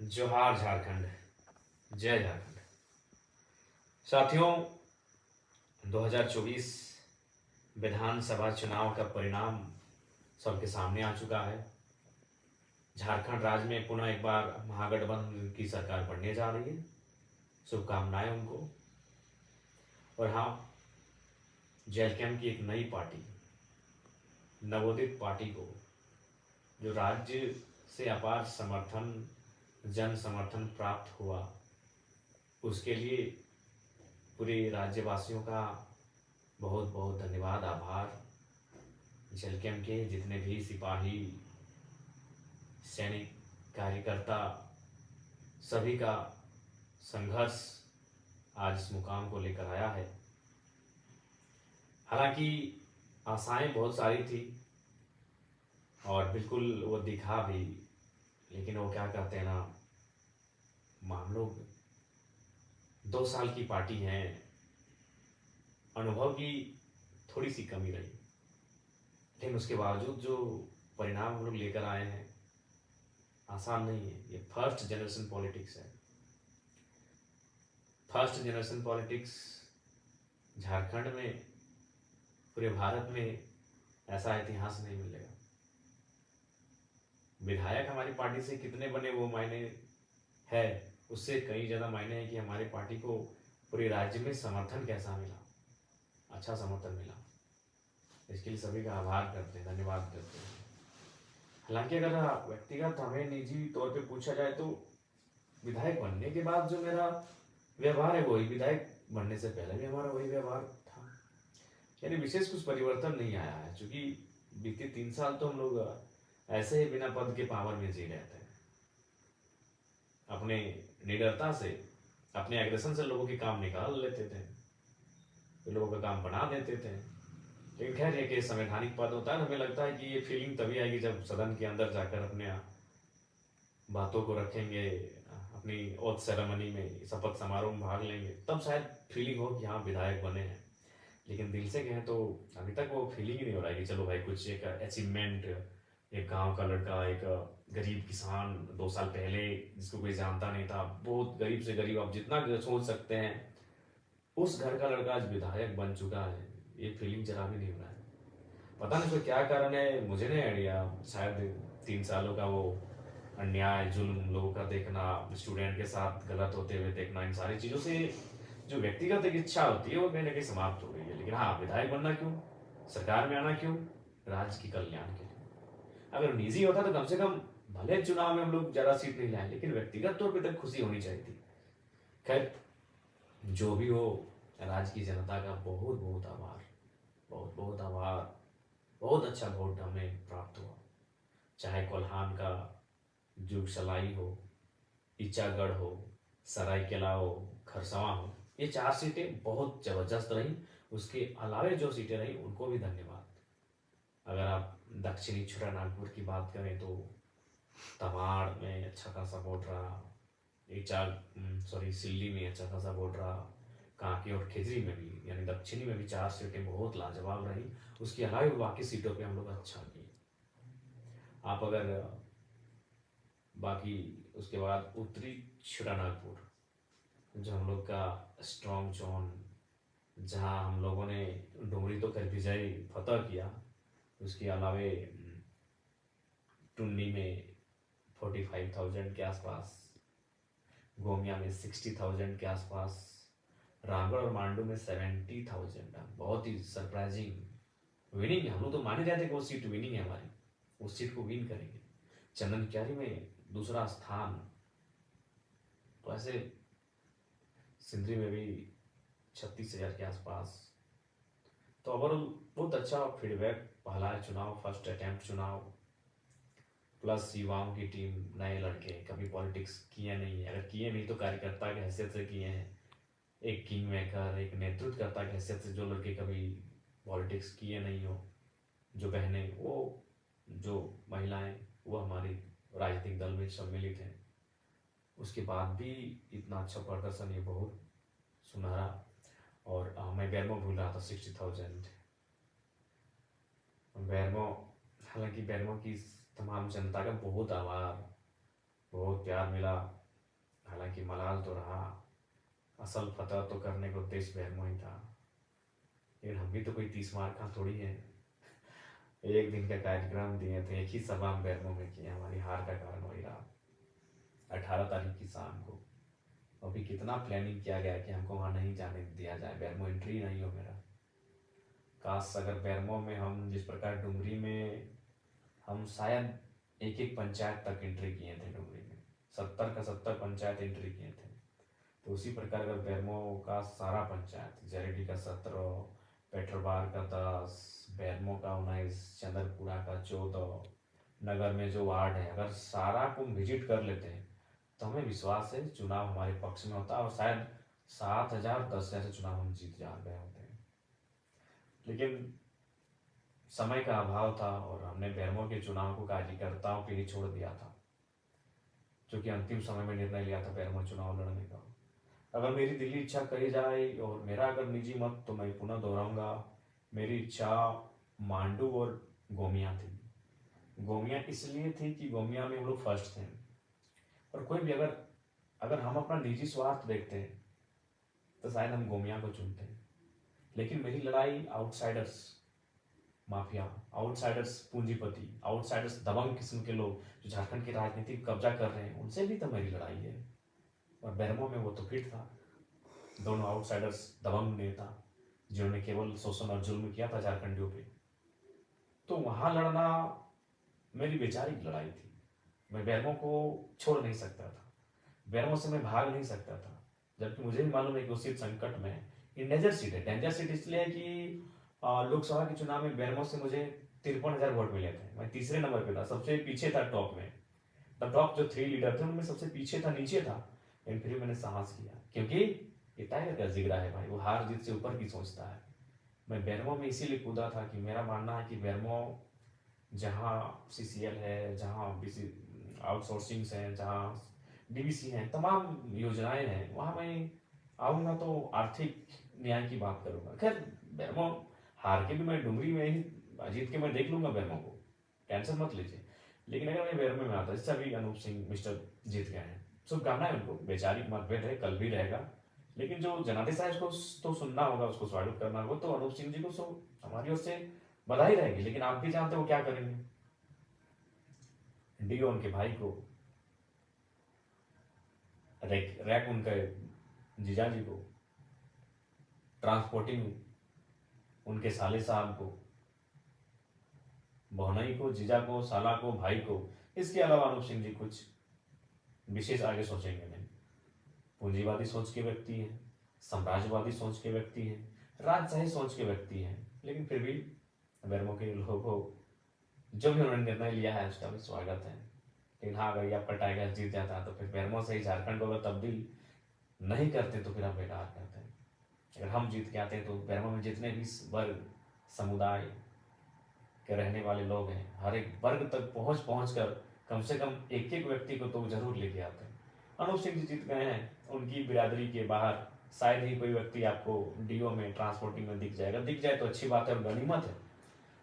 जोहार झारखंड, जय झारखंड। साथियों, 2024 विधानसभा चुनाव का परिणाम सबके सामने आ चुका है। झारखंड राज्य में पुनः एक बार महागठबंधन की सरकार बनने जा रही है। शुभकामनाएं उनको। और हाँ, जैलकैम की एक नई पार्टी, नवोदित पार्टी को, जो राज्य से अपार समर्थन, जन समर्थन प्राप्त हुआ, उसके लिए पूरे राज्यवासियों का बहुत बहुत धन्यवाद, आभार। जैलकैम के जितने भी सिपाही, सैनिक, कार्यकर्ता, सभी का संघर्ष आज इस मुकाम को लेकर आया है। हालांकि आशाएं बहुत सारी थी और बिल्कुल वो दिखा भी, लेकिन वो क्या कहते हैं ना, हम लोग 2 साल की पार्टी हैं, अनुभव की थोड़ी सी कमी रही, लेकिन उसके बावजूद जो परिणाम हम लोग लेकर आए हैं आसान नहीं है। ये फर्स्ट जनरेशन पॉलिटिक्स है। फर्स्ट जनरेशन पॉलिटिक्स झारखंड में, पूरे भारत में ऐसा इतिहास नहीं मिलेगा। विधायक हमारी पार्टी से कितने बने वो मायने है, उससे कई ज़्यादा मायने हैं कि हमारी पार्टी को पूरे राज्य में समर्थन कैसा मिला, अच्छा समर्थन मिला। इसके लिए सभी का आभार करते हैं, धन्यवाद करते हैं। हालांकि अगर व्यक्तिगत हमें निजी तौर पे पूछा जाए तो विधायक बनने के बाद जो मेरा व्यवहार है वही विधायक बनने से पहले भी हमारा वही व्यवहार था, यानी विशेष कुछ परिवर्तन नहीं आया है। क्योंकि बीते 3 साल तो हम लोग ऐसे ही बिना पद के पावर में जी रहे थे, अपने निडरता से, अपने एग्रेशन से लोगों के काम निकाल लेते थे, तो लोगों का काम बना देते थे। लेकिन खैर, ये कि संवैधानिक पद होता है, हमें लगता है कि ये फीलिंग तभी आएगी जब सदन के अंदर जाकर अपने बातों को रखेंगे, अपनी ओथ सेरेमनी में, शपथ समारोह में भाग लेंगे, तब शायद फीलिंग हो कि हाँ विधायक बने हैं। लेकिन दिल से कहें तो अभी तक वो फीलिंग ही नहीं हो रहा है कि चलो भाई कुछ एक अचीवमेंट, एक गांव का लड़का, एक गरीब किसान 2 साल पहले जिसको कोई जानता नहीं था, बहुत गरीब से गरीब, आप जितना सोच सकते हैं, उस घर का लड़का आज विधायक बन चुका है। ये फीलिंग जरा भी नहीं हो रहा है। पता नहीं कोई क्या कारण है, मुझे नहीं आइडिया। शायद 3 सालों का वो अन्याय, जुल्म लोगों का देखना, स्टूडेंट के साथ गलत होते हुए देखना, इन सारी चीज़ों से जो व्यक्तिगत एक इच्छा होती है वो कहीं ना कहीं समाप्त हो गई है। लेकिन हाँ, विधायक बनना क्यों, सरकार में आना क्यों, राज्य की कल्याण के लिए। अगर निजी होता तो कम से कम, भले चुनाव में हम लोग ज़्यादा सीट नहीं लाए, लेकिन व्यक्तिगत तौर पर तक खुशी होनी चाहिए थी। खैर, जो भी हो, राज्य की जनता का बहुत बहुत आभार, बहुत बहुत आभार। बहुत अच्छा वोट हमें प्राप्त हुआ। चाहे कोल्हान का जुगसलाई हो, इचागढ़ हो, सरायकेला हो, खरसवां हो, ये 4 सीटें बहुत जबरदस्त रही। उसके अलावे जो सीटें रही उनको भी धन्यवाद। अगर आप दक्षिणी छोटा नागपुर की बात करें तो तमाड़ में अच्छा खासा वोट रहा, सिल्ली में अच्छा खासा वोट रहा, कांके और खिजरी में भी, यानी दक्षिणी में भी 4 सीटें बहुत लाजवाब रही। उसके अलावा बाकी सीटों पे हम लोग अच्छा किए। आप अगर बाकी उसके बाद उत्तरी छोटा नागपुर, जो हम लोग का स्ट्रॉन्ग जोन, जहाँ हम लोगों ने डुमरी तो कर विजय फतह किया, उसके अलावे टुन्नी में 45,000 के आसपास, गोमिया में 60,000 के आसपास, रामगढ़ और मांडू में 70,000। बहुत ही सरप्राइजिंग विनिंग है। हम लोग तो माने जाते कि वो सीट विनिंग है हमारी, उस सीट को विन करेंगे। चंदन क्यारी में दूसरा स्थान, तो ऐसे सिंदरी में भी 36,000 के आसपास। तो ओवरऑल बहुत अच्छा फीडबैक। पहला चुनाव, फर्स्ट अटेम्प्ट चुनाव, प्लस युवाओं की टीम, नए लड़के, कभी पॉलिटिक्स किए नहीं है, अगर किए नहीं तो कार्यकर्ता की हैसियत से किए हैं। एक किंग मेकर, एक नेतृत्वकर्ता की हैसियत से जो लड़के कभी पॉलिटिक्स किए नहीं हो, जो बहनें, वो जो महिलाएं, वो हमारी राजनीतिक दल में सम्मिलित हैं, उसके बाद भी इतना अच्छा प्रदर्शन, ये बहुत सुनहरा। और मैं बैरमो भूल रहा था, 60,000 बैरमो। हालांकि बैरमो की तमाम जनता का बहुत आभार, बहुत प्यार मिला। हालांकि मलाल तो रहा, असल फतह तो करने को देश बैरमो ही था। लेकिन हम भी तो कोई 30 मार का थोड़ी है। एक दिन का कार्यक्रम दिए थे, एक ही सभा हम बैरमो में किए, हमारी हार का कारण वही रहा। 18 तारीख की शाम को अभी कितना प्लानिंग किया गया कि हमको वहाँ नहीं जाने दिया जाए, बैरमो एंट्री नहीं हो मेरा। काश अगर बैरमो में हम जिस प्रकार डुमरी में हम शायद एक एक पंचायत तक एंट्री किए थे, डुमरी में 70 का 70 पंचायत एंट्री किए थे, तो उसी प्रकार अगर बैरमो का सारा पंचायत, जरेडी का 17, पेट्रोबार का 10, बैरमो का 19, चंद्रपुरा का 14, नगर में जो वार्ड है अगर सारा को विजिट कर लेते हैं तो हमें विश्वास है चुनाव हमारे पक्ष में होता है और शायद 7,000 10,000 से चुनाव हम जीत जा गए होते हैं। लेकिन समय का अभाव था और हमने बैरमो के चुनाव को कार्यकर्ताओं पे ही छोड़ दिया था, जो कि अंतिम समय में निर्णय लिया था बैरमो चुनाव लड़ने का। अगर मेरी दिली इच्छा कही जाए और मेरा अगर निजी मत, तो मैं पुनः दोहराऊंगा, मेरी इच्छा मांडू और गोमिया थी। गोमिया इसलिए थी कि गोमिया में हम लोग फर्स्ट थे, और कोई भी अगर अगर हम अपना निजी स्वार्थ देखते हैं तो शायद हम गोमिया को चुनते हैं। लेकिन मेरी लड़ाई आउटसाइडर्स, माफिया, आउटसाइडर्स पूंजीपति, आउटसाइडर्स दबंग किस्म के लोग जो झारखंड की राजनीति कब्जा कर रहे हैं, उनसे भी तो मेरी लड़ाई है। और बैरमो में वो तो फिट था, दोनों आउटसाइडर्स दबंग नेता जिन्होंने केवल शोषण और जुल्म किया था झारखंडियों पे, तो वहां लड़ना मेरी वैचारिक लड़ाई थी। मैं बैरमो को छोड़ नहीं सकता था, बैरमो से मैं भाग नहीं सकता था, जबकि मुझे भी मालूम है कि उस सीट संकट में डेंजर सीट है। डेंजर सीट इसलिए है कि लोकसभा के चुनाव में बैरमो से मुझे 53,000 वोट मिले थे, मैं तीसरे नंबर पे था, सबसे पीछे था टॉप में। द टॉप जो 3 लीडर थे उनमें सबसे पीछे था, नीचे था। लेकिन फिर मैंने साहस किया, क्योंकि ये टाइगर का जिगरा है भाई, वो हार जीत से ऊपर की सोचता है। मैं बैरमो में इसीलिए कूदा था कि मेरा मानना है कि बैरमो जहाँ सीसीएल है, जहाँ बीसी आउटसोर्सिंग है, जहाँ डीबीसी है, तमाम योजनाएं हैं, वहाँ मैं आऊँगा तो आर्थिक न्याय की बात करूँगा। खैर बैरमो हार के भी मैं डुमरी में ही जीत के मैं देख लूंगा बैरमो को, टेंशन मत लीजिए। लेकिन अगर मैं बैरमो में आता, जैसे अभी अनूप सिंह मिस्टर जीत गए हैं, शुभकामनाएं उनको, वैचारिक मतभेद है, कल भी रहेगा, लेकिन जो जनादेश है उसको तो सुनना होगा, उसको स्वागत करना होगा। तो अनूप सिंह जी को हमारी ओर से बधाई रहेगी। लेकिन आप भी जानते हो क्या करेंगे, डीओ उनके भाई को, रैक उनके जीजा जी को, ट्रांसपोर्टिंग उनके साले साहब को, बहुनई को, जीजा को, साला को, भाई को। इसके अलावा अनूप सिंह जी कुछ विशेष आगे सोचेंगे नहीं। पूंजीवादी सोच के व्यक्ति हैं, साम्राज्यवादी सोच के व्यक्ति हैं, राजशाही सोच के व्यक्ति हैं, लेकिन फिर भी बैरमो के लोगों को जो भी उन्होंने निर्णय लिया है उसका भी स्वागत है। लेकिन हाँ, अगर ये आपका टाइगर जीत जाता है तो फिर बैरमो से ही झारखंड को अगर तब्दील नहीं करते तो फिर आप बेकार करते हैं। अगर हम जीत के आते हैं तो बैरमो में जितने भी वर्ग समुदाय के रहने वाले लोग हैं, हर एक वर्ग तक पहुंच कर कम से कम एक एक व्यक्ति को तो जरूर लेके आते हैं। अनूप सिंह जी जीत गए हैं, उनकी बिरादरी के बाहर शायद ही कोई व्यक्ति आपको डीओ में, ट्रांसपोर्टिंग में दिख जाएगा। दिख जाए तो अच्छी बात है और गनीमत है।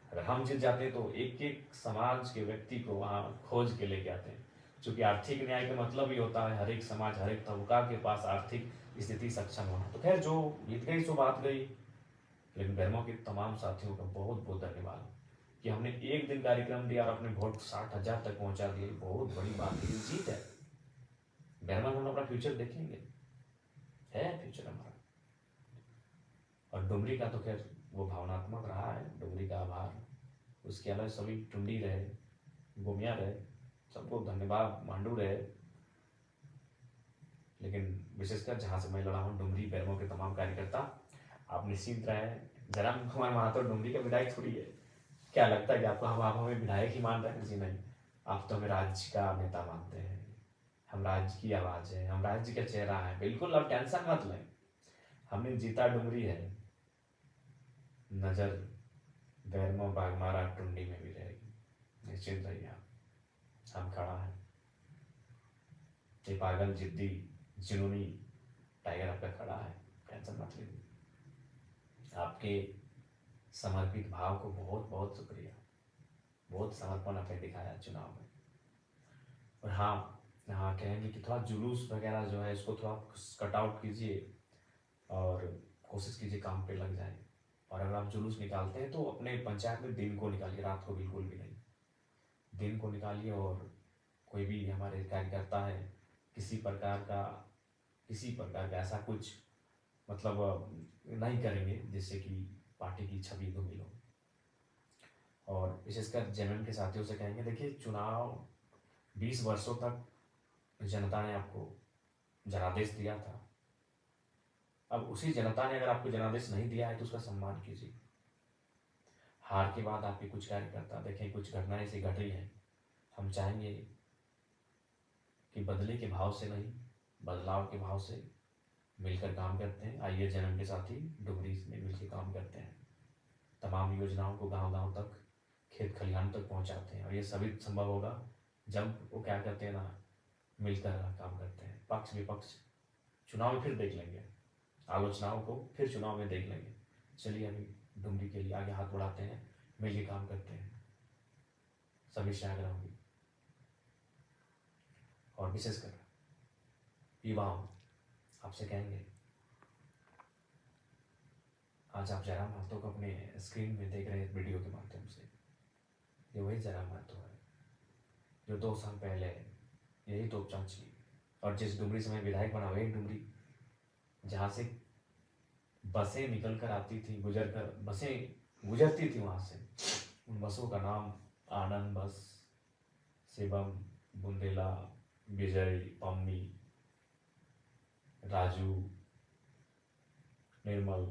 अगर हम जीत जाते हैं तो एक एक समाज के व्यक्ति को वहाँ खोज के लेके आते हैं, क्योंकि आर्थिक न्याय का मतलब ही होता है हर एक समाज, हर एक तबका के पास आर्थिक स्थिति सक्षम होना। तो खैर जो जीत गई सो बात गई। लेकिन बैरमो के तमाम साथियों का बहुत बहुत धन्यवाद कि हमने एक दिन कार्यक्रम दिया और अपने वोट 60,000 तक पहुंचा दिए। बहुत बड़ी बात है, जीत है। बैरमो में हम अपना फ्यूचर देखेंगे, है फ्यूचर हमारा। और डुमरी का तो खैर वो भावनात्मक रहा है, डुमरी का आभार। उसके अलावा सभी टुंडी रहे, गोमिया रहे, सबको धन्यवाद, मांडू रहे। लेकिन विशेषकर जहाँ से मैं लड़ा हूँ, डुमरी बैरमो के तमाम कार्यकर्ता, आप निश्चिंत रहे। जयराम कुमार महातो डुमरी का विधायक थोड़ी है। क्या लगता है कि आपको हम हमें विधायक ही मान रहे हैं? जी नहीं, आप तो हमें राज्य का नेता मानते हैं। हम राज्य की आवाज है, हम राज्य का चेहरा है। बिल्कुल आप टेंशन मत लें, हमने जीता डुमरी है, नजर बैरमो, बागमारा, टुंडी में भी रहेगी, निश्चिंत रहिए आप। हम खड़ा है, ये पागल जिद्दी जुनूनी टाइगर आपका खड़ा है, टेंशन मत लीजिए। आपके समर्पित भाव को बहुत बहुत शुक्रिया, बहुत समर्पण आपने दिखाया चुनाव में। और हाँ, हाँ, कहेंगे कि थोड़ा जुलूस वगैरह जो है इसको थोड़ा कट आउट कीजिए और कोशिश कीजिए काम पे लग जाए। और अगर आप जुलूस निकालते हैं तो अपने पंचायत में दिन को निकालिए, रात को बिल्कुल भी नहीं। दिन को निकालिए और कोई भी हमारे कार्यकर्ता है किसी प्रकार का ऐसा कुछ मतलब नहीं करेंगे जिससे कि पार्टी की छवि धूमिल हो। और विशेषकर जेएमएम के साथियों से कहेंगे, देखिए चुनाव 20 वर्षों तक जनता ने आपको जनादेश दिया था। अब उसी जनता ने अगर आपको जनादेश नहीं दिया है तो उसका सम्मान कीजिए। हार के बाद आपके कुछ कार्यकर्ता देखें, कुछ घटनाएं ऐसी घट रही हैं, हम चाहेंगे कि बदले के भाव से नहीं, बदलाव के भाव से मिलकर काम करते हैं। आइए जन्म के साथ ही डुमरी में मिलकर काम करते हैं, तमाम योजनाओं को गांव-गांव तक, खेत खलिहान तक पहुंचाते हैं। और ये सभी संभव होगा जब वो क्या करते हैं ना, मिलकर काम करते हैं। पक्ष विपक्ष चुनाव में फिर देख लेंगे, आलोचनाओं को फिर चुनाव में देख लेंगे। चलिए अभी डुमरी के लिए आगे हाथ बढ़ाते हैं, मिलकर काम करते हैं। सभी से आग्रह होगी और विशेषकर युवाओं आपसे कहेंगे, आज आप जयराम महतो को अपने स्क्रीन में देख रहे हैं वीडियो के माध्यम से। ये वही जयराम महतो है जो 2 साल पहले यही तोपचांची और जिस डुमरी से मैं विधायक बना वही डुमरी जहाँ से बसें निकल कर आती थी, बसें गुजरती थी वहाँ से। उन बसों का नाम आनंद बस, शिवम, बुंदेला, विजय, पम्मी, राजू, निर्मल,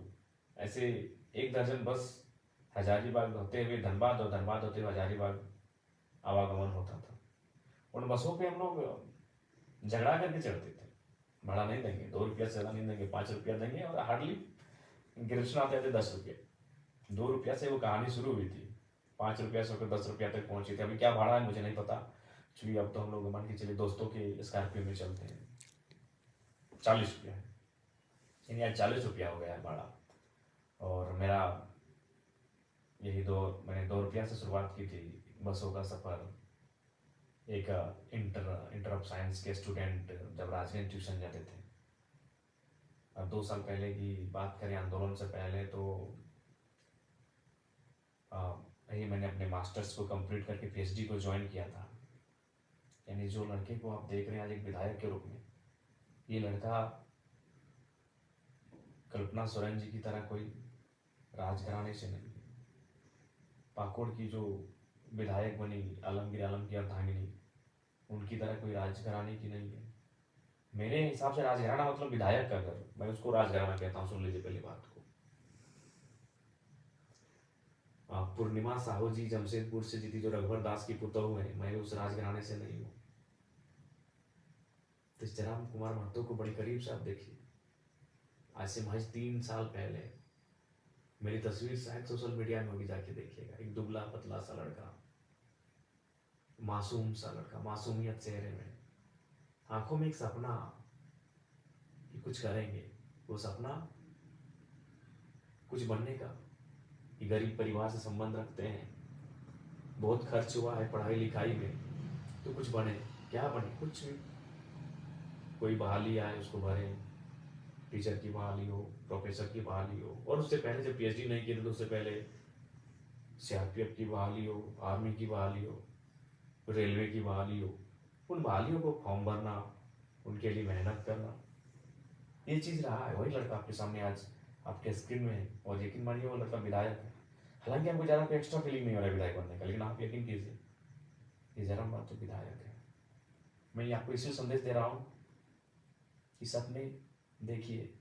ऐसे 1 दर्जन बस हजारीबाग होते हुए धनबाद और धनबाद होते हुए हजारीबाग आवागमन होता था। उन बसों पे हम लोग झगड़ा करके चढ़ते थे, भाड़ा नहीं देंगे, 2 रुपया से ज़्यादा नहीं देंगे, 5 रुपया देंगे। और हार्डली गिरफ्तार आते थे 10 रुपये, 2 रुपया से वो कहानी शुरू हुई थी, 5 रुपया से होकर 10 रुपया तक पहुंची थी। अभी क्या भाड़ा है मुझे नहीं पता, क्योंकि अब तो हम लोग मान के चलिए दोस्तों के स्कॉर्पियो में चलते हैं। 40 रुपया है, यानी आज 40 रुपया हो गया है भाड़ा। और मेरा मैंने 2 रुपया से शुरुआत की थी बसों का सफ़र। एक इंटर ऑफ साइंस के स्टूडेंट जब राजगंज ट्यूशन जाते थे, अब 2 साल पहले की बात करें, आंदोलन से पहले, तो यही मैंने अपने मास्टर्स को कंप्लीट करके पीएचडी को ज्वाइन किया था। यानी जो लड़के को आप देख रहे हैं आज एक विधायक के रूप में, ये लड़का कल्पना सोरेन जी की तरह कोई राजघराने से नहीं है। पाकुड़ की जो विधायक बनी आलमगीर आलम की अर्धांगिनी, उनकी तरह कोई राजघराने की नहीं है। मेरे हिसाब से राजघराना मतलब विधायक का घर, मैं उसको राजघराना कहता हूँ। सुन लीजिए पहली बात को। पूर्णिमा साहू जी जमशेदपुर से जीती, जो रघुवर दास की पुतोहू है, मैं उस राजघराने से नहीं हूँ। तो जयराम कुमार महतो को बड़ी करीब से आप देखिए। आज से महज 3 साल पहले मेरी तस्वीर शायद सोशल मीडिया में होगी, जाके देखिएगा। एक दुबला पतला सा लड़का, मासूम सा लड़का, मासूमियत चेहरे में, आंखों में एक सपना कि कुछ करेंगे। वो सपना कुछ बनने का, कि गरीब परिवार से संबंध रखते हैं, बहुत खर्च हुआ है पढ़ाई लिखाई में, तो कुछ बने। क्या बने? कुछ भी। कोई बहाली आए उसको भरे, टीचर की बहाली हो, प्रोफेसर की बहाली हो, और उससे पहले जब पीएचडी नहीं किए थे तो उससे पहले सीआरपीएफ की बहाली हो, आर्मी की बहाली हो, रेलवे की बहाली हो। उन बहालियों को फॉर्म भरना, उनके लिए मेहनत करना, ये चीज़ रहा है। वही लड़का आपके सामने आज आपके स्क्रीन में है, और यकीन मानिए वो लड़का विधायक है। हालांकि हमको ज़्यादा कोई एक्स्ट्रा फीलिंग नहीं हो रहा है विधायक बनने का, लेकिन आप यकीन कीजिए ये जयराम महतो विधायक है। मैं ये आपको इसी संदेश दे रहा हूँ कि सपने देखिए,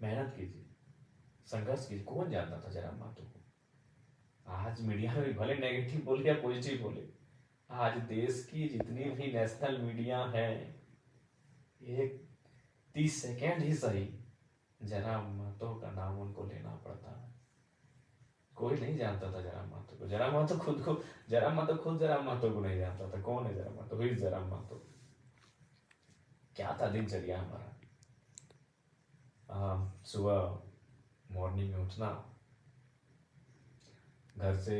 मेहनत कीजिए, संघर्ष कीजिए। कौन जानता था जयराम महतो को? आज मीडिया में भले नेगेटिव बोले या पॉजिटिव बोले, आज देश की जितनी भी नेशनल मीडिया है, एक 30 सेकेंड ही सही जयराम महतो का नाम उनको लेना पड़ता है। कोई नहीं जानता था जयराम महतो को। जयराम महतो खुद जयराम महतो को नहीं जानता था। कौन है जयराम महतो? हुई जयराम महतो। क्या था दिनचर्या हमारा? सुबह मॉर्निंग में उठना, घर से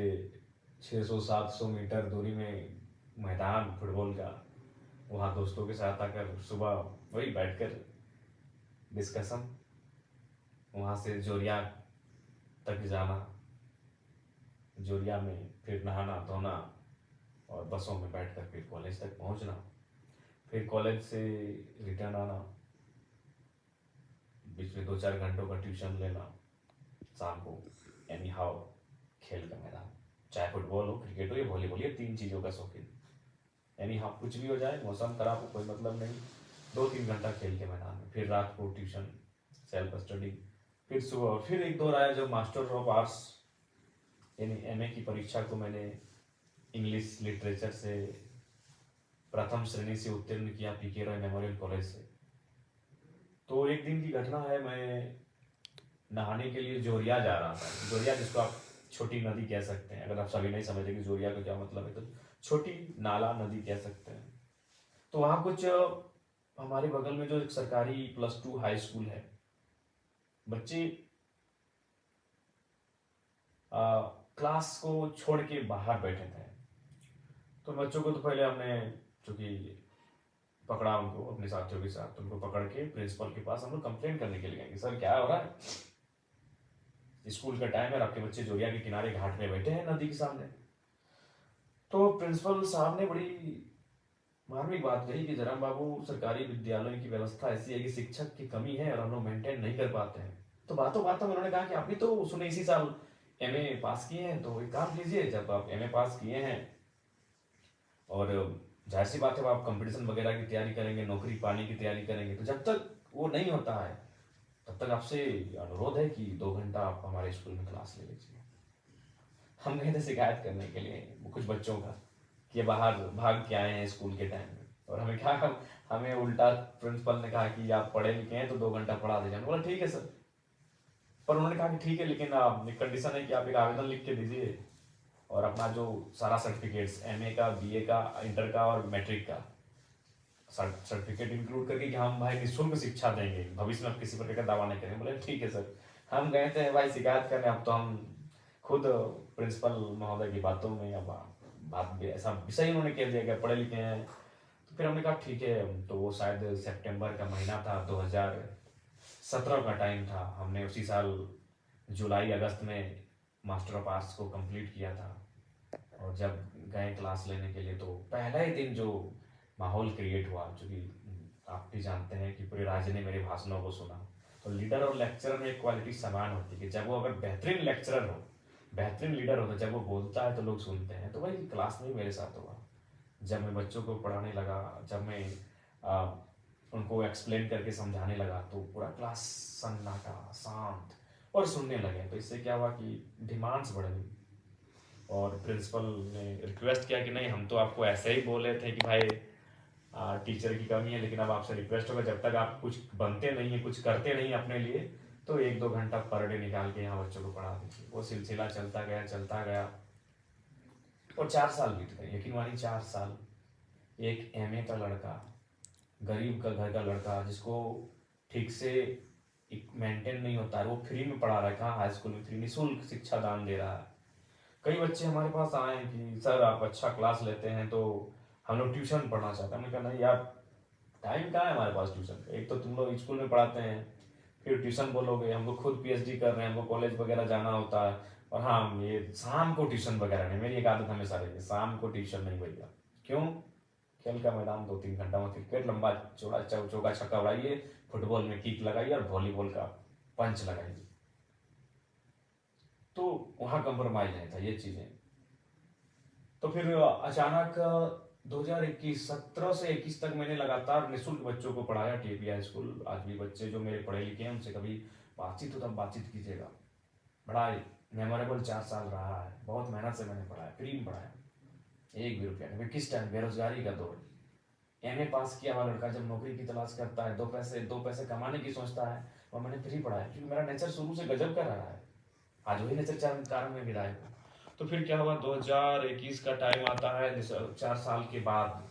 600-700 मीटर दूरी में मैदान फुटबॉल का, वहाँ दोस्तों के साथ आकर सुबह वही बैठकर डिस्कशन, वहाँ से जोरिया तक जाना, जोरिया में फिर नहाना धोना और बसों में बैठकर फिर कॉलेज तक पहुँचना, फिर कॉलेज से रिटर्न आना, बीच में 2-4 घंटों का ट्यूशन लेना, शाम को एनी हाउ खेल का मैदान, चाहे फुटबॉल हो, क्रिकेट हो या वॉलीबॉल, ये 3 चीज़ों का शौकीन। एनी हाउ कुछ भी हो जाए, मौसम खराब हो कोई मतलब नहीं, 2-3 घंटा खेल के मैदान में, फिर रात को ट्यूशन, सेल्फ स्टडी, फिर सुबह फिर एक दौर आया जब मास्टर ऑफ आर्ट्स यानी एमए की परीक्षा को मैंने इंग्लिश लिटरेचर से प्रथम श्रेणी से उत्तीर्ण किया पीके रॉय मेमोरियल कॉलेज से। तो एक दिन की घटना है, मैं नहाने के लिए जोरिया जा रहा था। जोरिया जिसको आप छोटी नदी कह सकते हैं, अगर आप सभी नहीं समझे कि जोरिया का क्या मतलब है, तो छोटी नाला नदी कह सकते हैं। तो वहाँ कुछ हमारे बगल में जो एक सरकारी +2 हाई स्कूल है, बच्चे क्लास को छोड़ के बाहर बैठे थे। तो बच्चों को तो पहले हमने चूंकि पकड़ा, उनको अपने साथियों के साथ उनको पकड़ के प्रिंसिपल के पास हम लोग कंप्लेंट करने के लिए गए कि सर क्या हो रहा है, स्कूल का टाइम है, आपके बच्चे जोरिया के किनारे घाट में बैठे हैं नदी के सामने। तो प्रिंसिपल साहब ने बड़ी मार्मिक बात कही कि जरा बाबू, सरकारी विद्यालयों की व्यवस्था ऐसी है कि शिक्षक की कमी है और हम लोग मेंटेन नहीं कर पाते हैं। तो बातों बातों में उन्होंने कहा कि आप भी तो सुने इसी साल एमए पास किए हैं, तो एक काम कीजिए, जब आप एमए पास किए हैं और जाहिर सी बात है आप कंपटीशन वगैरह की तैयारी करेंगे, नौकरी पाने की तैयारी करेंगे, तो जब तक वो नहीं होता है तब तक आपसे अनुरोध है कि 2 घंटा आप हमारे स्कूल में क्लास ले लीजिए। हम गए थे शिकायत करने के लिए कुछ बच्चों का कि ये बाहर भाग के आए हैं स्कूल के टाइम में, और हमें क्या, हमें उल्टा प्रिंसिपल ने कहा कि आप पढ़े लिखे हैं तो 2 घंटा पढ़ा दीजिए। बोला ठीक है सर, पर उन्होंने कहा कि ठीक है, लेकिन आप कंडीशन है कि आप एक आवेदन लिख के दीजिए और अपना जो सारा सर्टिफिकेट्स एमए का, बीए का, इंटर का और मैट्रिक का सर्टिफिकेट इंक्लूड करके कि हम भाई निःशुल्क शिक्षा देंगे, भविष्य में आप किसी प्रकार का दावा नहीं करेंगे। बोले ठीक है सर। हम गए थे भाई शिकायत करने, अब तो हम खुद प्रिंसिपल महोदय की बातों में अब बात भी ऐसा विषय उन्होंने कह दिया कि पढ़े लिखे हैं। तो फिर हमने कहा ठीक है, तो वो शायद सितंबर का महीना था, 2017 का टाइम था। हमने उसी साल जुलाई अगस्त में मास्टर ऑफ आर्ट्स को कंप्लीट किया था। और जब गए क्लास लेने के लिए तो पहला ही दिन जो माहौल क्रिएट हुआ, जो कि आप भी जानते हैं कि पूरे राज्य ने मेरे भाषणों को सुना। तो लीडर और लेक्चरर में एक क्वालिटी समान होती है कि जब वो अगर बेहतरीन लेक्चरर हो, बेहतरीन लीडर हो, तो जब वो बोलता है तो लोग सुनते हैं। तो वही क्लास में मेरे साथ हुआ। जब मैं बच्चों को पढ़ाने लगा, जब मैं उनको एक्सप्लेन करके समझाने लगा, तो पूरा क्लास सन्नाटा, शांत और सुनने लगे। तो इससे क्या हुआ कि डिमांड्स बढ़ गई और प्रिंसिपल ने रिक्वेस्ट किया कि नहीं, हम तो आपको ऐसे ही बोले थे कि भाई टीचर की कमी है, लेकिन अब आपसे रिक्वेस्ट होगा जब तक आप कुछ बनते नहीं है, कुछ करते नहीं अपने लिए, तो 1-2 घंटा पर डे निकाल के यहाँ बच्चों को पढ़ा दीजिए। वो सिलसिला चलता गया चलता गया और 4 साल बीत गए। यकीन मानिए 4 साल। एक एमए का लड़का, गरीब का घर का लड़का, जिसको ठीक से मेंटेन नहीं होता है, वो फ्री में पढ़ा रहा है। कहाँ हाई स्कूल में फ्री, निःशुल्क शिक्षा दान दे रहा है। कई बच्चे हमारे पास आए हैं कि सर आप अच्छा क्लास लेते हैं तो हम लोग ट्यूशन पढ़ना चाहते हैं। हमने कहा नहीं यार, टाइम कहाँ है हमारे पास ट्यूशन का। एक तो तुम लोग स्कूल में पढ़ाते हैं, फिर ट्यूशन बोलोगे, हम लोग खुद पीएचडी कर रहे हैं, हमको कॉलेज वगैरह जाना होता है, और हाँ ये शाम को ट्यूशन वगैरह नहीं। मेरी एक आदत हमेशा रही है, शाम को ट्यूशन नहीं भैया। क्यों? खेल का मैदान 2-3 घंटा में क्रिकेट लंबा चौड़ा चौका छक्का उड़ाइए, फुटबॉल में किक लगाइए और वॉलीबॉल का पंच लगाइए। तो वहाँ कंप्रोमाइज नहीं था ये चीजें। तो फिर अचानक 2021 17 से 21 तक मैंने लगातार निःशुल्क बच्चों को पढ़ाया टीपी हाई स्कूल। आज भी बच्चे जो मेरे पढ़े लिखे हैं उनसे कभी बातचीत हो तब बातचीत कीजिएगा। बड़ा मेमोरेबल 4 साल रहा है। बहुत मेहनत से मैंने पढ़ाया, फ्री में पढ़ाया, 1 भी रुपया नहीं। किस टाइम बेरोजगारी का दौर, एमए पास किया हुआ लड़का जब नौकरी की तलाश करता है, 2 पैसे कमाने की सोचता है, और मैंने फ्री पढ़ाया क्योंकि मेरा नेचर शुरू से गजब का रहा है। आज वही नेचर कारण में विदाई हूँ। तो फिर क्या हुआ, 2021 का टाइम आता है, 4 साल के बाद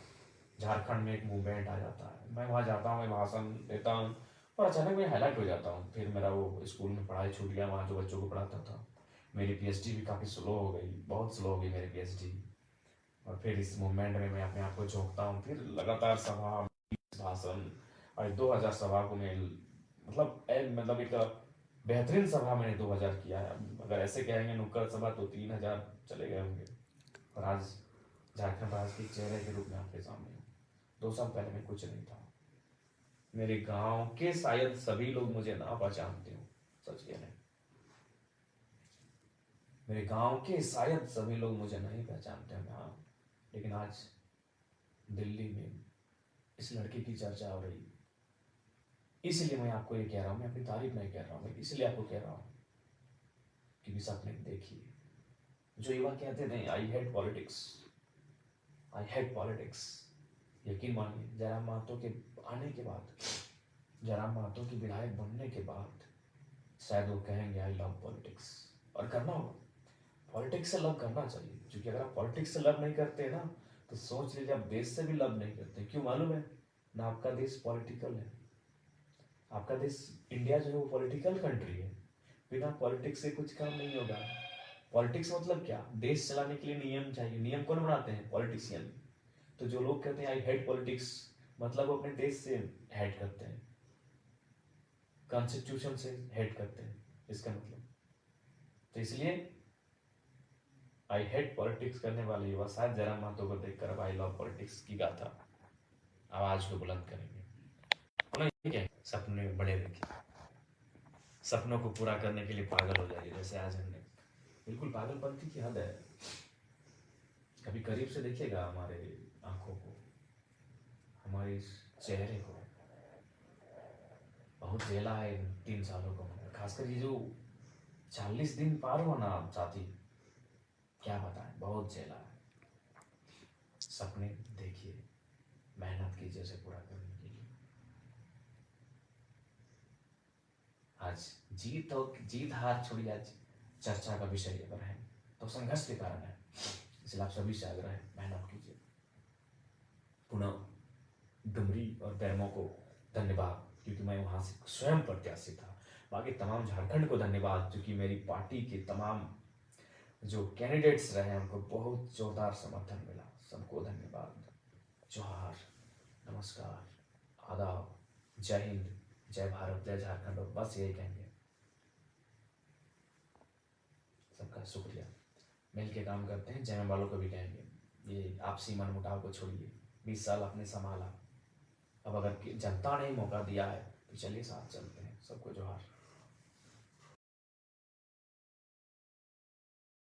झारखंड में एक मूवमेंट आ जाता है। मैं वहाँ जाता हूँ, मैं भाषण देता हूँ और अचानक मैं हाईलाइट हो जाता हूँ। फिर मेरा वो स्कूल में पढ़ाई छूट गया, वहाँ जो बच्चों को पढ़ाता था। मेरी पीएचडी भी काफ़ी स्लो हो गई, बहुत स्लो हो गई मेरी पीएचडी। और फिर इस मूवमेंट में मैं अपने आप को झोंकता हूँ, फिर लगातार सभा, भाषण, और 2000 सभा को मैं मतलब एक बेहतरीन सभा मैंने 2000 किया है। अगर ऐसे कहेंगे नुक्कड़ सभा तो 3000 चले गए होंगे। और आज झारखंड राज्य के चेहरे के रूप में आपके सामने हूँ। 2 साल पहले मैं कुछ नहीं था। मेरे गांव के शायद सभी लोग मुझे ना पहचानते हो, सच कह रहे, मेरे गांव के शायद सभी लोग मुझे नहीं पहचानते हैं। हाँ, लेकिन आज दिल्ली में इस लड़के की चर्चा हो रही, इसलिए मैं आपको ये कह रहा हूँ, मैं अपनी तारीफ नहीं कह रहा हूँ, मैं इसलिए आपको कह रहा हूँ कि भी सपने देखिए। जो युवा कहते थे I hate politics, I hate politics, यकीन मानिए जयराम महतो के आने के बाद, जयराम महतो की विधायक बनने के बाद शायद वो कहेंगे आई लव पॉलिटिक्स। और करना होगा, पॉलिटिक्स से लव करना चाहिए, क्योंकि अगर आप पॉलिटिक्स से लव नहीं करते ना तो सोच लीजिए आप देश से भी लव नहीं करते। क्यों मालूम है ना, आपका देश पॉलिटिकल है, आपका देश इंडिया जो है वो पॉलिटिकल कंट्री है। बिना पॉलिटिक्स से कुछ काम नहीं होगा। पॉलिटिक्स मतलब क्या, देश चलाने के लिए नियम चाहिए। नियम कौन बनाते हैं, पॉलिटिशियन। तो जो लोग कहते हैं आई हेट पॉलिटिक्स, मतलब वो अपने देश से हेट करते हैं, कॉन्स्टिट्यूशन से हेट करते हैं, इसका मतलब। तो इसलिए आई हेट पॉलिटिक्स करने वाले युवा शायद जयराम महतो को देखकर अब आई लव पॉलिटिक्स की गाथा आवाज को बुलंद करेंगे। ठीक है, सपने बड़े देखिए, सपनों को पूरा करने के लिए पागल हो जाइए, जैसे आज हमने। बिल्कुल पागलपंथी की हद है। कभी करीब से देखिएगा हमारे आंखों को, हमारे इस चेहरे को। बहुत झेला है इन 3 सालों को, खासकर ये जो 40 दिन पार हुआ ना साथी, क्या बताएं, बहुत झेला है। सपने देखिए, मेहनत कीजिए उसे पूरा करने के लिए। आज जीत हार छोड़िए, आज चर्चा का विषय अगर है तो संघर्ष के कारण है। इसलिए आप सभी से आग्रह है, मेहनत कीजिए। पुनः डुमरी और बैरमो को धन्यवाद, क्योंकि मैं वहां से स्वयं प्रत्याशी था। बाकी तमाम झारखंड को धन्यवाद, क्योंकि मेरी पार्टी के तमाम जो कैंडिडेट्स रहे उनको बहुत जोरदार समर्थन मिला। सबको धन्यवाद। जोहार, नमस्कार, आदाब, जय हिंद, जय भारत, जय झारखंड। और बस यही कहेंगे, सबका शुक्रिया। मिल के काम करते हैं। जय वालों को भी कहेंगे, ये आपसी मनमुटाव को छोड़िए। 20 साल आपने संभाला, अब अगर जनता ने मौका दिया है तो चलिए साथ चलते हैं। सबको जोहार।